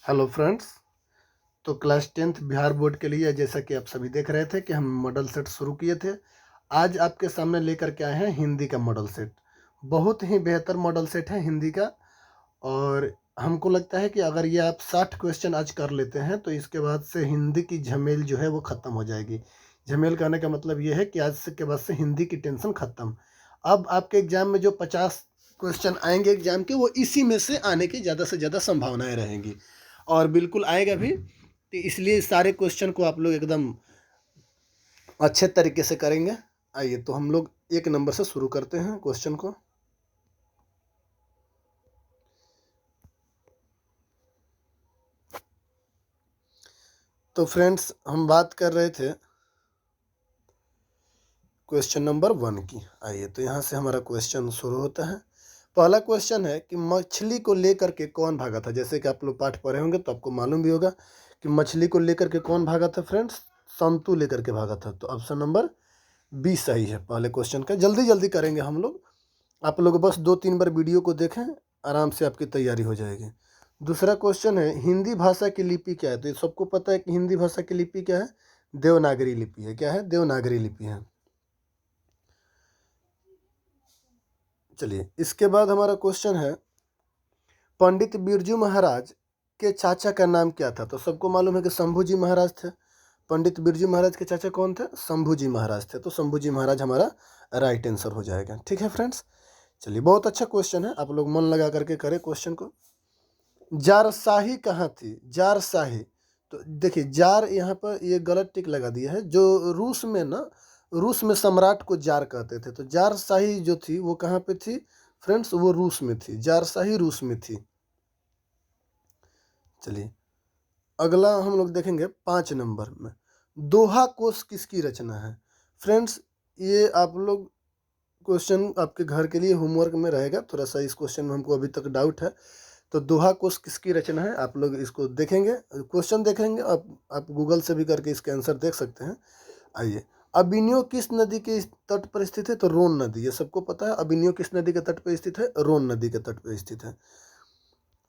Hello friends. तो class 10th Bihar board के लिए जैसा कि आप सभी देख रहे थे कि हम मॉडल सेट शुरू किए थे। आज आपके सामने लेकर के आए हैं हिंदी का मॉडल सेट। बहुत ही बेहतर मॉडल सेट है हिंदी का। और हमको लगता है कि अगर ये आप 60 क्वेश्चन आज कर लेते हैं तो इसके बाद से हिंदी की झमेल जो है वो ख़त्म हो जाएगी। झमेल कहने का मतलब ये है कि आज से के बाद से हिंदी की टेंशन ख़त्म। अब आपके एग्ज़ाम में जो 50 क्वेश्चन आएंगे एग्ज़ाम के, वो इसी में से आने की ज़्यादा से ज़्यादा संभावनाएं रहेंगी और बिल्कुल आएगा भी। तो इसलिए सारे क्वेश्चन को आप लोग एकदम अच्छे तरीके से करेंगे। आइए तो हम लोग 1 नंबर से शुरू करते हैं क्वेश्चन को। तो फ्रेंड्स, हम बात कर रहे थे क्वेश्चन नंबर 1 की। आइए तो यहाँ से हमारा क्वेश्चन शुरू होता है। पहला क्वेश्चन है कि मछली को लेकर के कौन भागा था। जैसे कि आप लोग पाठ पढ़े होंगे तो आपको मालूम भी होगा कि मछली को लेकर के कौन भागा था फ्रेंड्स। संतु लेकर के भागा था। तो ऑप्शन नंबर बी सही है पहले क्वेश्चन का। जल्दी जल्दी करेंगे हम लोग। आप लोग बस 2-3 बार वीडियो को देखें, आराम से आपकी तैयारी हो जाएगी। दूसरा क्वेश्चन है हिंदी भाषा की लिपि क्या है। तो ये सबको पता है कि हिंदी भाषा की लिपि क्या है, देवनागरी लिपि है। क्या है? देवनागरी लिपि है। चलिए, इसके बाद हमारा क्वेश्चन है पंडित बिरजू महाराज के चाचा का नाम क्या था। तो सबको मालूम है कि शंभू जी महाराज थे। पंडित बिरजू महाराज के चाचा कौन थे? शंभू जी महाराज थे। तो शंभू जी महाराज हमारा राइट आंसर हो जाएगा। ठीक है फ्रेंड्स। चलिए, बहुत अच्छा क्वेश्चन है, आप लोग मन लगा करके करें क्वेश्चन को। जारशाही कहाँ थी? जारशाही। तो देखिए, जार यहाँ पर ये गलत टिक लगा दिया है। जो रूस में ना, रूस में सम्राट को जार कहते थे। तो जारशाही जो थी वो कहाँ पे थी फ्रेंड्स? वो रूस में थी। जारशाही रूस में थी। चलिए, अगला हम लोग देखेंगे 5 नंबर में। दोहा कोश किसकी रचना है फ्रेंड्स? ये आप लोग क्वेश्चन आपके घर के लिए होमवर्क में रहेगा। थोड़ा सा इस क्वेश्चन में हमको अभी तक डाउट है। तो दोहा कोश किसकी रचना है? आप लोग इसको देखेंगे, क्वेश्चन देखेंगे, आप गूगल से भी करके इसके आंसर देख सकते हैं। आइए, अबिनियो किस नदी के तट पर स्थित है? तो रोन नदी। ये सबको पता है अबिनियो किस नदी के तट पर स्थित है? रोन नदी के तट पर स्थित है।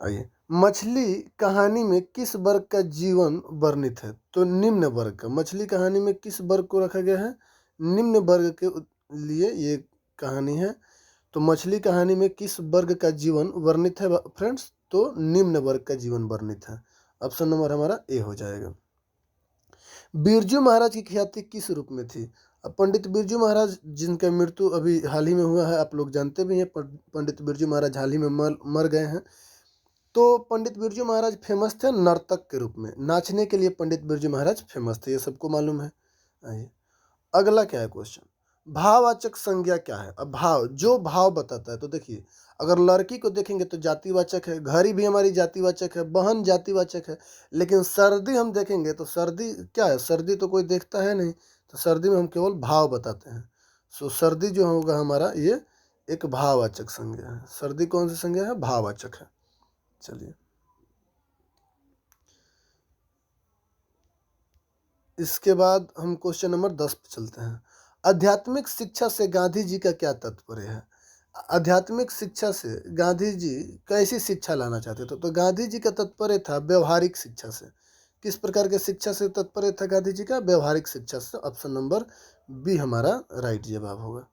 आइए, मछली कहानी में किस वर्ग का जीवन वर्णित है? तो निम्न वर्ग का। मछली कहानी में किस वर्ग को रखा गया है? निम्न वर्ग के लिए ये कहानी है। तो मछली कहानी में किस वर्ग का जीवन वर्णित है फ्रेंड्स? तो निम्न वर्ग का जीवन वर्णित है। ऑप्शन नंबर हमारा ए हो जाएगा। बिरजू महाराज की ख्याति किस रूप में थी? अब पंडित बिरजू महाराज जिनका मृत्यु अभी हाल ही में हुआ है, आप लोग जानते भी हैं, पंडित बिरजू महाराज हाल ही में मर गए हैं। तो पंडित बिरजू महाराज फेमस थे नर्तक के रूप में। नाचने के लिए पंडित बिरजू महाराज फेमस थे, ये सबको मालूम है। आइए, अगला क्या है क्वेश्चन? भाववाचक संज्ञा क्या है? अब भाव, जो भाव बताता है। तो देखिए, अगर लड़की को देखेंगे तो जातिवाचक है, घड़ी भी हमारी जातिवाचक है, बहन जातिवाचक है। लेकिन सर्दी हम देखेंगे तो सर्दी क्या है? सर्दी तो कोई देखता है नहीं। तो सर्दी में हम केवल भाव बताते हैं। सो सर्दी जो होगा हमारा, ये एक भाववाचक संज्ञा है। सर्दी कौन सी संज्ञा है? भाववाचक है। चलिए, इसके बाद हम क्वेश्चन नंबर 10 पे चलते हैं। आध्यात्मिक शिक्षा से गांधी जी का क्या तात्पर्य है? आध्यात्मिक शिक्षा से गांधी जी कैसी शिक्षा लाना चाहते थे? तो गांधी जी का तात्पर्य था व्यवहारिक शिक्षा से। किस प्रकार के शिक्षा से तात्पर्य था गांधी जी का? व्यवहारिक शिक्षा से। ऑप्शन नंबर बी हमारा राइट जवाब होगा।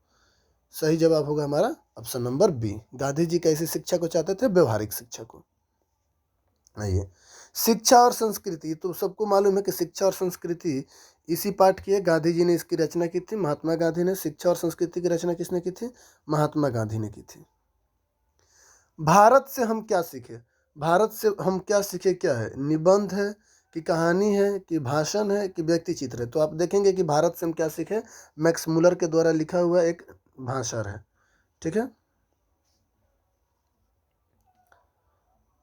सही जवाब होगा हमारा option number B. Gandhi ji कैसी शिक्षा को चाहते थे? व्यवहारिक शिक्षा को। आइए, शिक्षा और संस्कृति। तो सबको मालूम है कि शिक्षा और संस्कृति इसी पाठ की है। गांधी जी ने इसकी रचना की थी, महात्मा गांधी ने। शिक्षा और संस्कृति की रचना किसने की थी? महात्मा गांधी ने की थी। भारत से हम क्या सीखे? भारत से हम क्या सीखे क्या है? निबंध है कि कहानी है कि भाषण है कि व्यक्ति चित्र है? तो आप देखेंगे कि भारत से हम क्या सीखे, मैक्स मुलर के द्वारा लिखा हुआ एक भाषण है। ठीक है।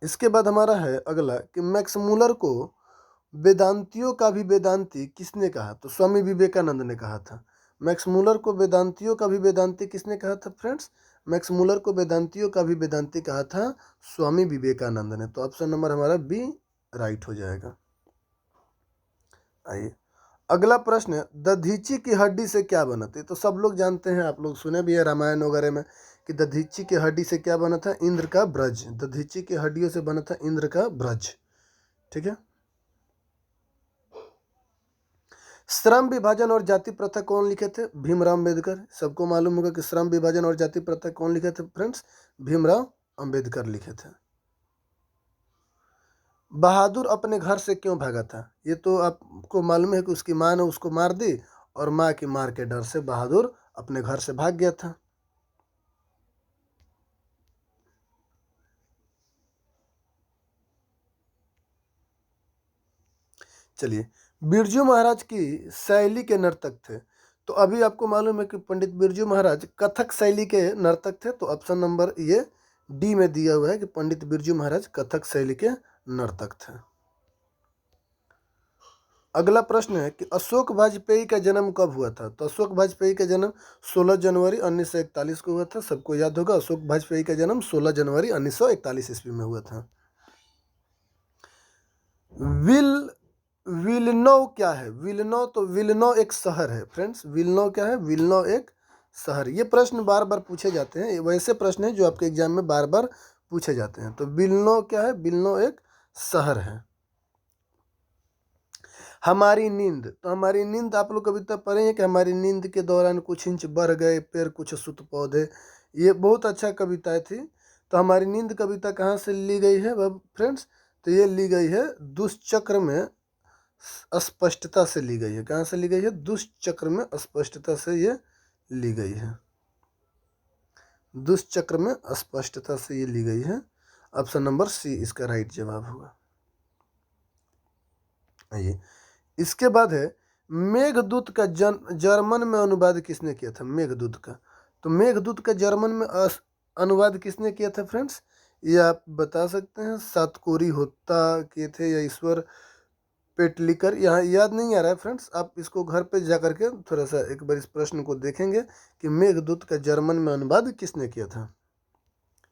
इसके बाद हमारा है अगला कि मैक्स मुलर को वेदांतियों का भी वेदांती किसने कहा? तो स्वामी विवेकानंद ने कहा था। मैक्स मुलर को वेदांतियों का भी वेदांती किसने कहा था फ्रेंड्स? मैक्स मुलर को वेदांतियों का भी वेदांती कहा था स्वामी विवेकानंद ने। तो ऑप्शन नंबर हमारा बी राइट हो जाएगा। आइए, अगला प्रश्न है दधीची की हड्डी से क्या बना था? तो सब लोग जानते हैं, आप लोग सुने भी है रामायण वगैरह में कि दधीची की हड्डी से क्या बना था? इंद्र का ब्रज। दधीची की हड्डियों से बना था इंद्र का ब्रज। ठीक है। श्रम विभाजन और जाति प्रथा कौन लिखे थे? भीमराव अंबेडकर। सबको मालूम होगा कि श्रम विभाजन और जाति प्रथा कौन लिखे थे फ्रेंड्स? भीमराव अंबेडकर लिखे थे। बहादुर अपने घर से क्यों भागा था? ये तो आपको मालूम है कि उसकी माँ ने उसको मार दी और माँ की मार के डर से बहादुर अपने घर से भाग गया था। चलिए, बिरजू महाराज की शैली के नर्तक थे। तो अभी आपको मालूम है कि पंडित बिरजू महाराज कथक शैली के नर्तक थे। तो ऑप्शन नंबर ये डी में दिया हुआ है कि पंडित बिरजू महाराज कथक शैली के नर्तक थे। अगला प्रश्न है कि अशोक वाजपेयी का जन्म कब हुआ था? तो अशोक वाजपेयी का जन्म 16 जनवरी 1941 को हुआ था। सबको याद होगा अशोक वाजपेयी का जन्म 16 जनवरी 1941 ईस्वी में हुआ था। विलनो क्या है? विलनो, तो विलनो एक शहर है फ्रेंड्स। विलनो क्या है? विलनो एक शहर। ये प्रश्न बार बार पूछे जाते हैं, वैसे प्रश्न हैं जो आपके एग्जाम में बार बार पूछे जाते हैं। तो विलनो क्या है? विलनो एक शहर है। हमारी नींद, तो हमारी नींद आप लोग कभी तक पढ़े हैं कि हमारी नींद के दौरान कुछ इंच बढ़ गए पेड़ कुछ सुत पौधे। ये बहुत अच्छा कविता थी। तो हमारी नींद कविता कहाँ से ली गई है फ्रेंड्स? तो ये ली गई है दुष्चक्र में स्पष्टता से ली गई है। कहाँ से ली गई है? दुष्चक्र में स्पष्टता से ये ली गई है। दुष्चक्र में स्पष्टता से ये ली गई है। ऑप्शन नंबर सी इसका राइट जवाब होगा। आइए, इसके बाद है मेघदूत का जर्मन में अनुवाद किसने किया था? मेघदूत का, तो मेघदूत का जर्मन में अनुवाद किसने किया था फ्रेंड्स? ये आप बता सकते हैं। सातकोरी होता किए थे या ईश्वर पेटलिकर, यहाँ याद नहीं आ रहा है फ्रेंड्स। आप इसको घर पे जा करके थोड़ा सा एक बार इस प्रश्न को देखेंगे कि मेघदूत का जर्मन में अनुवाद किसने किया था।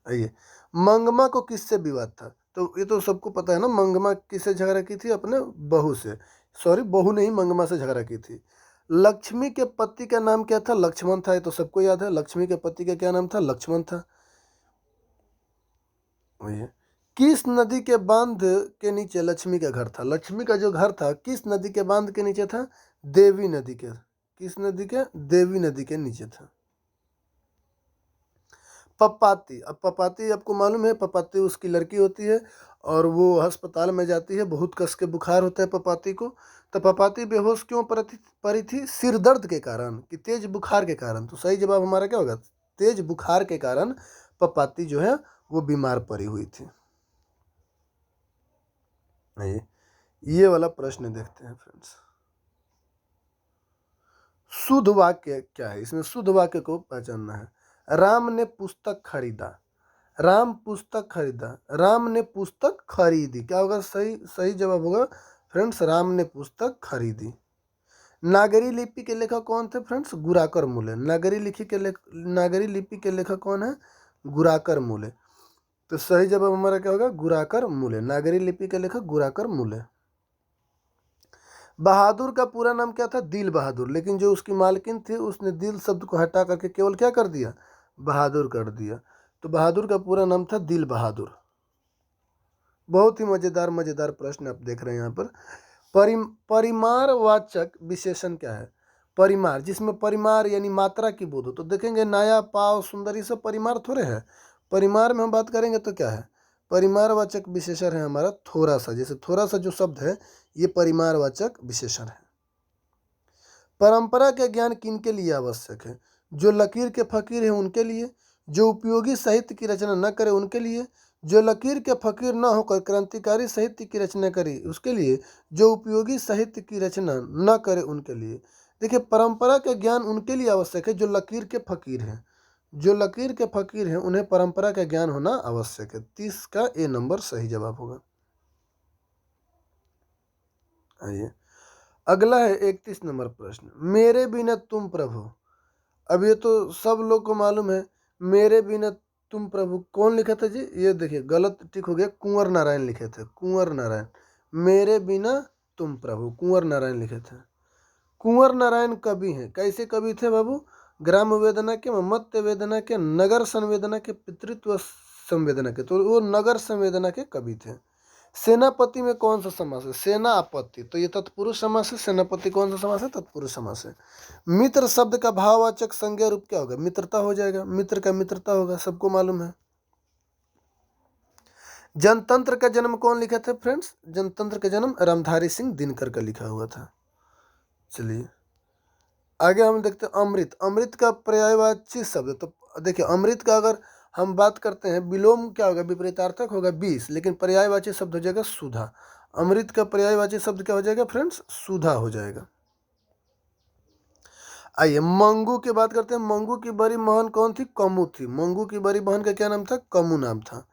आइए, मंगमा को किससे विवाद था? तो ये तो सबको पता है ना, मंगमा किससे झगड़ा की थी? अपने बहू से। सॉरी, बहू नहीं, मंगमा से झगड़ा की थी। लक्ष्मी के पति का नाम क्या था? लक्ष्मण था। ये तो सबको याद है। लक्ष्मी के पति का क्या नाम था? लक्ष्मण था। वही, किस नदी के बांध के नीचे लक्ष्मी का घर था? लक्ष्मी का जो घर था किस नदी के बांध के नीचे था? देवी नदी के। किस नदी के? देवी नदी के नीचे था। पपाती, अब पपाती आपको मालूम है, पपाती उसकी लड़की होती है और वो अस्पताल में जाती है, बहुत कस के बुखार होता है पपाती को। तो पपाती बेहोश क्यों पड़ी थी? सिर दर्द के कारण कि तेज बुखार के कारण? तो सही जवाब हमारा क्या होगा? तेज बुखार के कारण पपाती जो है वो बीमार पड़ी हुई थी। ये वाला प्रश्न देखते हैं फ्रेंड्स। शुद्ध वाक्य क्या है? इसमें शुद्ध वाक्य को पहचानना है। राम ने पुस्तक खरीदा। राम पुस्तक खरीदा। राम ने पुस्तक खरीदी, क्या होगा? सही सही जवाब होगा फ्रेंड्स, राम ने पुस्तक खरीदी। नागरी लिपि के लेखक कौन थे फ्रेंड्स? गुराकर मूले। नागरी लिपि के लेखक कौन है? गुराकर मूले। तो सही जवाब हमारा क्या होगा? गुराकर मूले। नागरी लिपि के लेखक गुराकर मूले। बहादुर का पूरा नाम क्या था? दिल बहादुर। लेकिन जो उसकी मालकिन थी उसने दिल शब्द को हटा करके केवल क्या कर दिया? बहादुर कर दिया। तो बहादुर का पूरा नाम था दिल बहादुर। बहुत ही मजेदार प्रश्न आप देख रहे हैं यहाँ पर। परिमारवाचक विशेषण क्या है? परिमार, जिसमें परिमार यानी मात्रा की बोध हो। तो देखेंगे नाया, पाव, सुंदर, ये सब परिमार थोड़े है। परिमार में हम बात करेंगे तो क्या है? परिमारवाचक विशेषण है हमारा थोड़ा सा। जैसे थोड़ा सा जो शब्द है ये परिमारवाचक विशेषण है। परंपरा का ज्ञान किन के लिए आवश्यक है? जो लकीर के फकीर हैं उनके लिए, जो उपयोगी साहित्य की रचना न करे उनके लिए, जो लकीर के फकीर न होकर क्रांतिकारी साहित्य की रचना करे उसके लिए, जो उपयोगी साहित्य की रचना न करे उनके लिए। देखिए, परंपरा का ज्ञान उनके लिए आवश्यक है जो लकीर के फकीर हैं। जो लकीर के फकीर हैं उन्हें परंपरा का ज्ञान होना आवश्यक है। 30 का ए नंबर सही जवाब होगा। आइए, अगला है 31 नंबर प्रश्न। मेरे बिना तुम प्रभु। अब ये तो सब लोग को मालूम है, मेरे बिना तुम प्रभु कौन लिखा था जी? ये देखिए गलत टिक हो गया, कुंवर नारायण लिखे थे। कुंवर नारायण। मेरे बिना तुम प्रभु कुंवर नारायण लिखे थे। कुंवर नारायण कवि हैं। कैसे कवि थे बाबू? ग्राम वेदना के, ममत्व वेदना के, नगर संवेदना के, पितृत्व संवेदना के। तो वो नगर संवेदना के कवि थे। सेनापति में कौन सा समास है? सेनापति, तो ये तत्पुरुष समास है। सेनापति कौन सा समास है? तत्पुरुष समास है। मित्र शब्द का भाववाचक संज्ञा रूप क्या होगा? मित्रता हो जाएगा। मित्र का मित्रता होगा, सबको मालूम है। जनतंत्र का जन्म कौन लिखा था फ्रेंड्स? जनतंत्र का जन्म रामधारी सिंह दिनकर का लिखा हुआ था। चलिए आगे हम देखते हैं अमृत। अमृत का पर्यायवाची शब्द, तो देखिए अमृत का अगर हम बात करते हैं विलोम क्या होगा? विपरीतार्थक होगा 20, लेकिन पर्यायवाची शब्द हो जाएगा सुधा। अमृत का पर्यायवाची शब्द क्या हो जाएगा फ्रेंड्स? सुधा हो जाएगा। आइए मंगू की बात करते हैं। मंगू की बड़ी बहन कौन थी? कमु थी। मंगू की बड़ी बहन का क्या नाम था? कमु नाम था।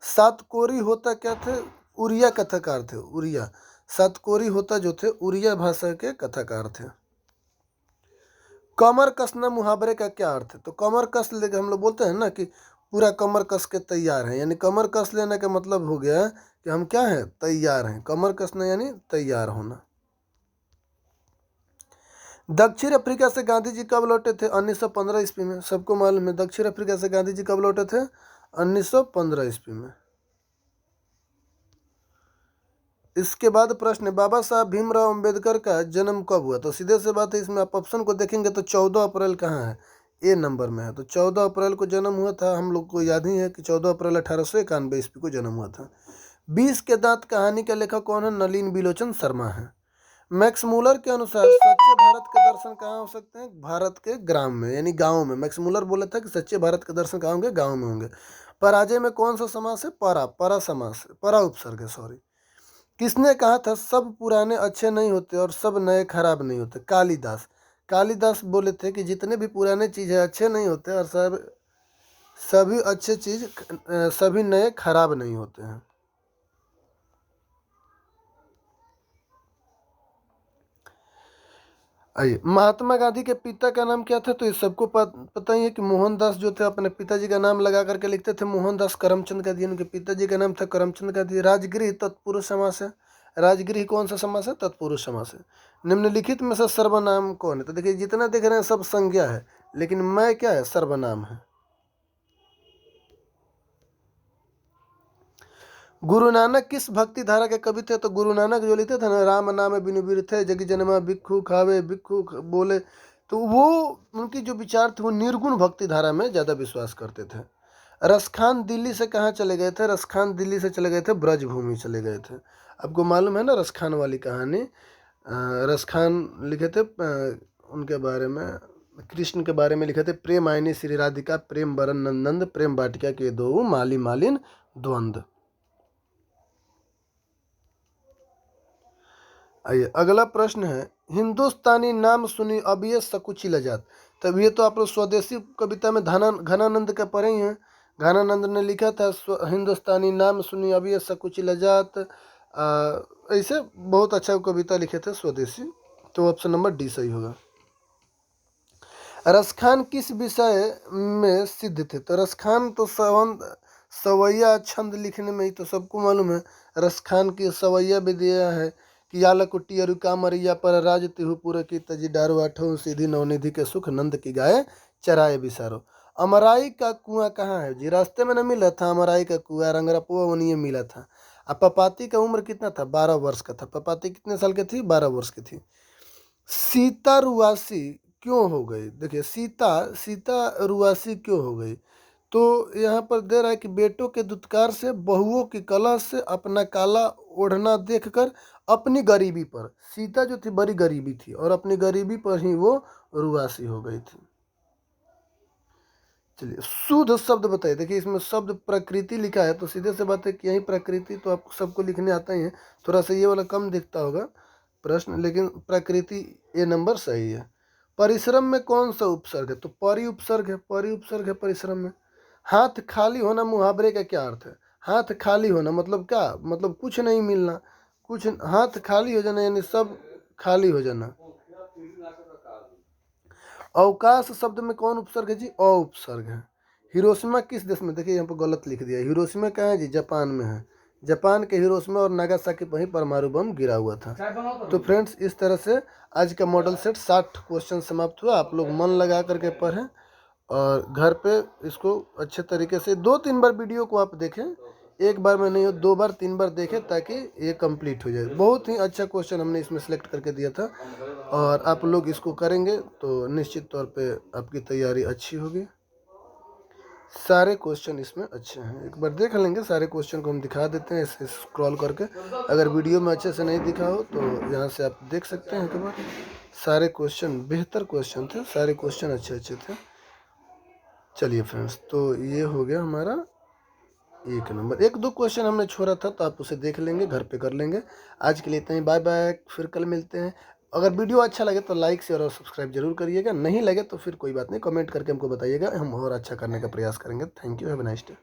सातकोरी होता क्या थे? उड़िया कथाकार थे। उड़िया, सातकोरी होता जो थे उड़िया भाषा के कथाकार थे। कमर कसना मुहावरे का क्या अर्थ है? तो कमर कस लेके हम लोग बोलते हैं ना कि पूरा कमर कस के तैयार हैं, यानी कमर कस लेने का मतलब हो गया कि हम क्या हैं? तैयार हैं। कमर कसना यानी तैयार होना। दक्षिण अफ्रीका से गांधी जी कब लौटे थे? 1915 ईस्वी में। सबको मालूम है दक्षिण अफ्रीका से गांधी जी कब लौटे थे? 1915 ईस्वी में। इसके बाद प्रश्न है बाबा साहब भीमराव अंबेडकर का जन्म कब हुआ? तो सीधे से बात है, इसमें आप ऑप्शन को देखेंगे तो 14 अप्रैल कहाँ है? ए नंबर में है। तो 14 अप्रैल को जन्म हुआ था। हम लोग को याद ही है कि 14 अप्रैल 1891 ईस्वी को जन्म हुआ था। 20 के दांत कहानी का लेखक कौन है? नलिन बिलोचन शर्मा है। मैक्स मूलर के अनुसार सच्चे भारत के दर्शन कहाँ हो सकते हैं? भारत के ग्राम में, यानी गांव में। मैक्स मूलर बोला था कि सच्चे भारत के दर्शन कहाँ होंगे? गांव में होंगे। पराजय में कौन सा समास है? परा, परा समास, परा उपसर्ग है, सॉरी। किसने कहा था सब पुराने अच्छे नहीं होते और सब नए खराब नहीं होते? कालिदास। कालिदास बोले थे कि जितने भी पुराने चीज़ है अच्छे नहीं होते और सभी अच्छे चीज सभी नए खराब नहीं होते हैं। आइए महात्मा गांधी के पिता का नाम क्या था? तो ये सबको पता ही है कि मोहनदास जो थे अपने पिताजी का नाम लगा करके लिखते थे मोहनदास करमचंद गांधी। उनके पिताजी का नाम था करमचंद गांधी। राजगृह तत्पुरुष समास है। राजगृह कौन सा समास है? तत्पुरुष समास है। निम्नलिखित में से सर्वनाम कौन है? तो देखिए जितना देख रहे हैं सब संज्ञा है, लेकिन मैं क्या है? सर्वनाम है। गुरु नानक किस भक्ति धारा के कवि थे? तो गुरु नानक जो लिखते थे ना, राम नाम बिनु बीर थे जगी जनमा भिक्खु खावे भिक्खु बोले, तो वो उनकी जो विचार थे वो निर्गुण भक्ति धारा में ज़्यादा विश्वास करते थे। रसखान दिल्ली से कहाँ चले गए थे? रसखान दिल्ली से चले गए थे ब्रजभूमि चले गए थे। आपको मालूम है ना रसखान वाली कहानी। रसखान लिखे थे उनके बारे में, कृष्ण के बारे में लिखे थे, प्रेम आयनी श्री राधिका प्रेम बरन नंदन प्रेम बाटिका के दो माली मालिन द्वंद्व। आइए अगला प्रश्न है हिंदुस्तानी नाम सुनी अब ये सकुची लजात। तब ये तो आप लोग स्वदेशी कविता में घनानंद का पढ़े ही हैं। घनानंद ने लिखा था हिंदुस्तानी नाम सुनी अब ये सकुची लजात। ऐसे बहुत अच्छा कविता लिखे थे स्वदेशी। तो ऑप्शन नंबर डी सही होगा। रसखान किस विषय में सिद्ध थे? तो रसखान तो सवैया छंद लिखने में ही तो सबको मालूम है। रसखान की सवैया विद्या है कि याला कुट्टी अरु कामरिया पर राज तिहु पुर की तजी डारो आठों सीधी नवनिधि के सुख नंद की गाय चराए बिसारो। अमराई का कुआं कहाँ है जी? रास्ते में न मिला था अमराई का कुआं, रंगरपुआ वनिये मिला था। अब पपाती का उम्र कितना था? 12 वर्ष का था। पपाती कितने साल की थी? 12 वर्ष की थी। सीता रुआसी क्यों हो गई? देखिए सीता रुआसी क्यों हो गई? तो यहाँ पर दे रहा है कि बेटों के दुत्कार से बहुओं की कला से अपना काला ओढ़ना देखकर अपनी गरीबी पर, सीता जो थी बड़ी गरीबी थी और अपनी गरीबी पर ही वो रुआसी हो गई थी। चलिए शुद्ध शब्द बताइए। देखिए इसमें शब्द प्रकृति लिखा है तो सीधे से बात है कि यही प्रकृति तो आपको सबको लिखने आता ही है। थोड़ा सा ये वाला कम दिखता होगा प्रश्न, लेकिन प्रकृति ये नंबर सही है। परिश्रम में कौन सा उपसर्ग है? तो परि उपसर्ग है। परि उपसर्ग है परिश्रम में। हाथ खाली होना मुहावरे का क्या अर्थ है? हाथ खाली होना मतलब क्या? मतलब कुछ नहीं मिलना, कुछ हाथ खाली हो जाना यानी सब खाली हो जाना। अवकाश शब्द में कौन उपसर्ग है जी? अ उपसर्ग है। हिरोशिमा किस देश में? देखिए यहाँ पर गलत लिख दिया। हिरोशिमा कहाँ है जी? जापान में है। जापान के हिरोशिमा और नागासाकी पर ही परमाणु बम गिरा हुआ था। तो फ्रेंड्स इस तरह से आज का मॉडल सेट 60 क्वेश्चन समाप्त हुआ। आप लोग मन लगा करके पढ़ें और घर पे इसको अच्छे तरीके से 2-3 बार वीडियो को आप देखें एक बार में नहीं हो, 2 बार 3 बार देखें ताकि ये कंप्लीट हो जाए। बहुत ही अच्छा क्वेश्चन हमने इसमें सेलेक्ट करके दिया था और आप लोग इसको करेंगे तो निश्चित तौर पे आपकी तैयारी अच्छी होगी। सारे क्वेश्चन इसमें अच्छे हैं, एक बार देख लेंगे। सारे क्वेश्चन को हम दिखा देते हैं ऐसे स्क्रॉल करके। अगर वीडियो में अच्छे से नहीं दिखा हो तो यहाँ से आप देख सकते हैं एक बार। सारे क्वेश्चन बेहतर क्वेश्चन थे, सारे क्वेश्चन अच्छे अच्छे थे। चलिए फ्रेंड्स, तो ये हो गया हमारा 1 नंबर। 1-2 क्वेश्चन हमने छोड़ा था तो आप उसे देख लेंगे, घर पे कर लेंगे। आज के लिए इतना ही, बाय बाय, फिर कल मिलते हैं। अगर वीडियो अच्छा लगे तो लाइक शेयर और सब्सक्राइब जरूर करिएगा, नहीं लगे तो फिर कोई बात नहीं, कमेंट करके हमको बताइएगा, हम और अच्छा करने का प्रयास करेंगे। Thank you, have a nice day.